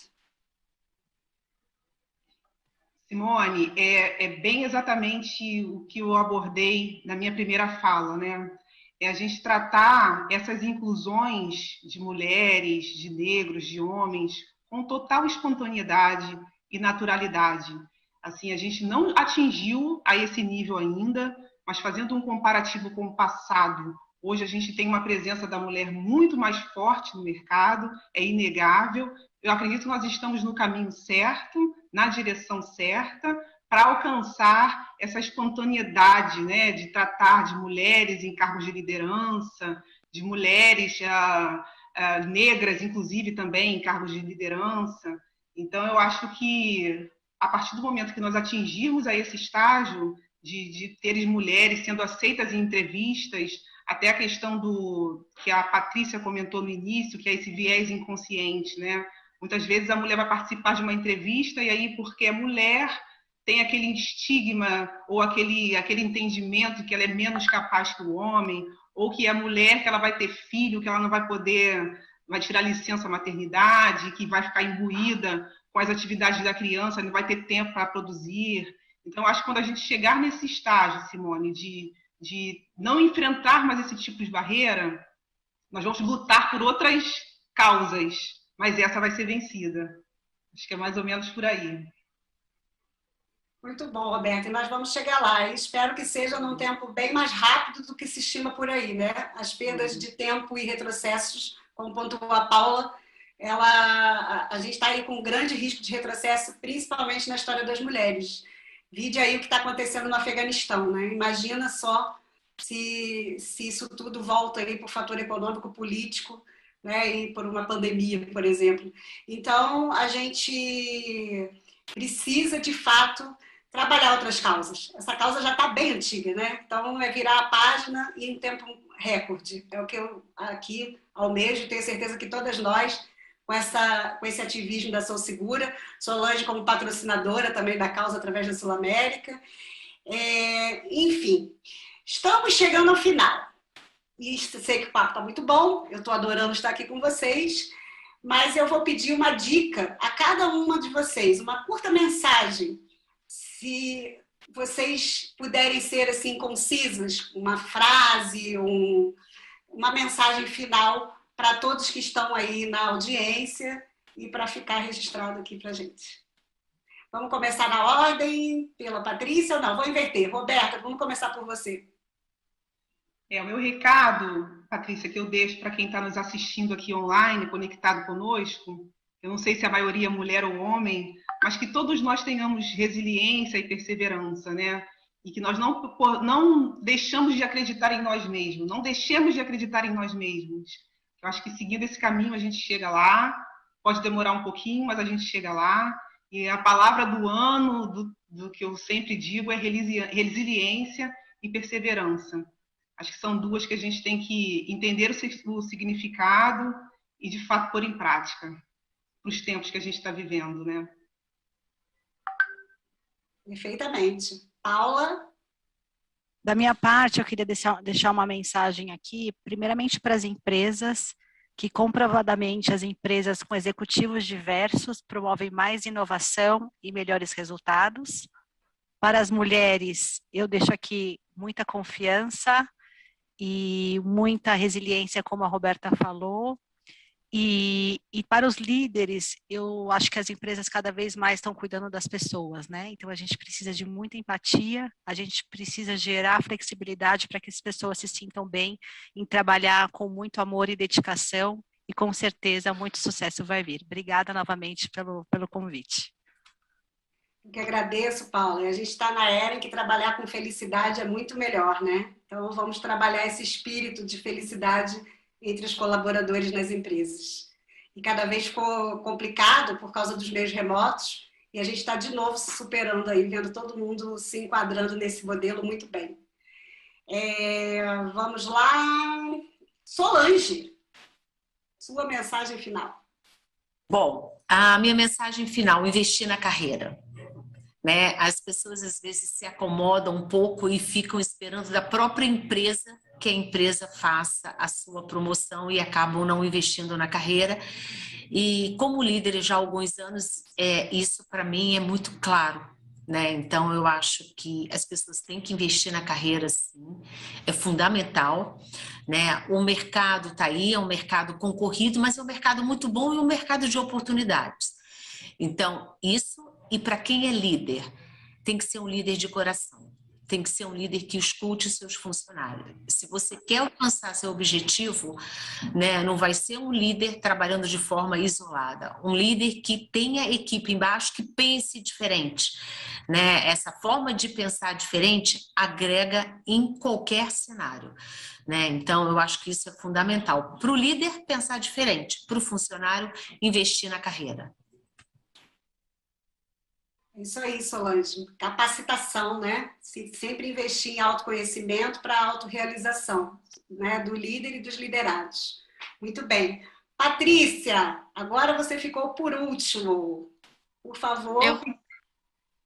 Simone, é bem exatamente o que eu abordei na minha primeira fala, né? É a gente tratar essas inclusões de mulheres, de negros, de homens, com total espontaneidade e naturalidade. Assim, a gente não atingiu a esse nível ainda, mas fazendo um comparativo com o passado, hoje a gente tem uma presença da mulher muito mais forte no mercado, é inegável. Eu acredito que nós estamos no caminho certo, na direção certa, para alcançar essa espontaneidade, né, de tratar de mulheres em cargos de liderança, de mulheres negras, inclusive, também em cargos de liderança. Então, eu acho que, a partir do momento que nós atingirmos a esse estágio, de teres mulheres sendo aceitas em entrevistas, até a questão que a Patrícia comentou no início, que é esse viés inconsciente, né? Muitas vezes a mulher vai participar de uma entrevista e aí, porque é mulher, tem aquele estigma ou aquele entendimento que ela é menos capaz que o homem, ou que a mulher, que ela vai ter filho, que ela não vai tirar licença maternidade, que vai ficar imbuída com as atividades da criança, não vai ter tempo para produzir. Então, acho que quando a gente chegar nesse estágio, Simone, de não enfrentar mais esse tipo de barreira, nós vamos lutar por outras causas, mas essa vai ser vencida. Acho que é mais ou menos por aí. Muito bom, Roberta. E nós vamos chegar lá. E espero que seja num tempo bem mais rápido do que se estima por aí, né? As perdas de tempo e retrocessos, como pontuou a Paula, a gente está aí com um grande risco de retrocesso, principalmente na história das mulheres. Vide aí o que está acontecendo no Afeganistão, né? Imagina só se isso tudo volta aí por fator econômico, político, né? E por uma pandemia, por exemplo. Então, a gente precisa, de fato, trabalhar outras causas. Essa causa já está bem antiga, né? Então, é virar a página e em tempo recorde. É o que eu aqui almejo, tenho certeza que todas nós, com esse ativismo da Sou Segura, Solange como patrocinadora também da causa através da Sul América. Enfim, estamos chegando ao final. E sei que o papo está muito bom, eu estou adorando estar aqui com vocês, mas eu vou pedir uma dica a cada uma de vocês, uma curta mensagem, se vocês puderem ser assim concisas, uma frase, uma mensagem final para todos que estão aí na audiência e para ficar registrado aqui para a gente. Vamos começar na ordem, pela Patrícia ou não? Vou inverter. Roberta, vamos começar por você. O meu recado, Patrícia, que eu deixo para quem está nos assistindo aqui online, conectado conosco, eu não sei se a maioria é mulher ou homem, mas que todos nós tenhamos resiliência e perseverança, né? E que nós não deixamos de acreditar em nós mesmos, não deixemos de acreditar em nós mesmos. Eu acho que seguindo esse caminho a gente chega lá, pode demorar um pouquinho, mas a gente chega lá. E a palavra do ano, do que eu sempre digo, é resiliência e perseverança. Acho que são duas que a gente tem que entender o significado e, de fato, pôr em prática para os tempos que a gente está vivendo, né? Perfeitamente. Paula? Da minha parte, eu queria deixar uma mensagem aqui, primeiramente para as empresas, que comprovadamente as empresas com executivos diversos promovem mais inovação e melhores resultados. Para as mulheres, eu deixo aqui muita confiança e muita resiliência, como a Roberta falou. E para os líderes, eu acho que as empresas cada vez mais estão cuidando das pessoas, né? Então, a gente precisa de muita empatia, a gente precisa gerar flexibilidade para que as pessoas se sintam bem em trabalhar com muito amor e dedicação, e com certeza muito sucesso vai vir. Obrigada novamente pelo convite. Eu que agradeço, Paula. A gente está na era em que trabalhar com felicidade é muito melhor, né? Então, vamos trabalhar esse espírito de felicidade entre os colaboradores nas empresas. E cada vez ficou complicado por causa dos meios remotos, e a gente está de novo se superando aí, vendo todo mundo se enquadrando nesse modelo muito bem. Vamos lá. Solange, sua mensagem final. Bom, a minha mensagem final, investir na carreira. Né? As pessoas às vezes se acomodam um pouco e ficam esperando da própria empresa que a empresa faça a sua promoção e acabam não investindo na carreira. E como líder já há alguns anos, isso para mim é muito claro, né? Então eu acho que as pessoas têm que investir na carreira, sim, é fundamental, né? O mercado está aí, é um mercado concorrido, mas é um mercado muito bom e um mercado de oportunidades. Então isso, e para quem é líder, tem que ser um líder de coração. Tem que ser um líder que escute os seus funcionários. Se você quer alcançar seu objetivo, né, não vai ser um líder trabalhando de forma isolada. Um líder que tenha equipe embaixo, que pense diferente. Né? Essa forma de pensar diferente agrega em qualquer cenário. Né? Então, eu acho que isso é fundamental. Para o líder, pensar diferente. Para o funcionário, investir na carreira. Isso aí, Solange. Capacitação, né? Sempre investir em autoconhecimento para a autorrealização, né? Do líder e dos liderados. Muito bem. Patrícia, agora você ficou por último. Por favor.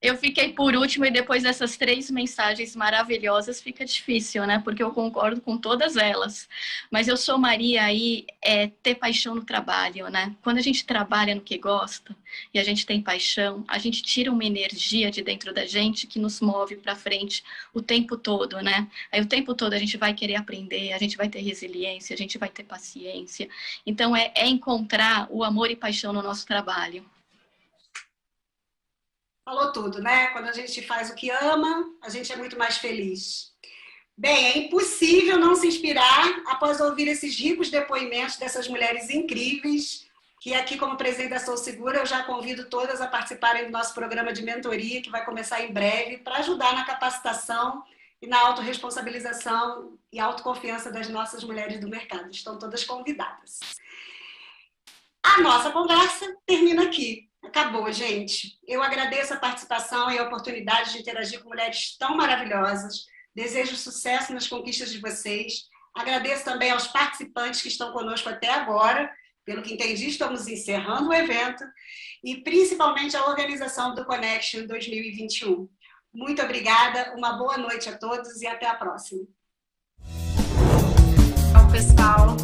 Eu fiquei por último e depois dessas 3 mensagens maravilhosas fica difícil, né? Porque eu concordo com todas elas. Mas eu somaria aí ter paixão no trabalho, né? Quando a gente trabalha no que gosta e a gente tem paixão, a gente tira uma energia de dentro da gente que nos move para frente o tempo todo, né? Aí o tempo todo a gente vai querer aprender, a gente vai ter resiliência, a gente vai ter paciência. Então é encontrar o amor e paixão no nosso trabalho. Falou tudo, né? Quando a gente faz o que ama, a gente é muito mais feliz. Bem, é impossível não se inspirar após ouvir esses ricos depoimentos dessas mulheres incríveis, que aqui, como presidente da Sou Segura, eu já convido todas a participarem do nosso programa de mentoria, que vai começar em breve, para ajudar na capacitação e na autorresponsabilização e autoconfiança das nossas mulheres do mercado. Estão todas convidadas. A nossa conversa termina aqui. Acabou, gente. Eu agradeço a participação e a oportunidade de interagir com mulheres tão maravilhosas. Desejo sucesso nas conquistas de vocês. Agradeço também aos participantes que estão conosco até agora. Pelo que entendi, estamos encerrando o evento. E principalmente a organização do Connection 2021. Muito obrigada, uma boa noite a todos e até a próxima. Tchau, pessoal.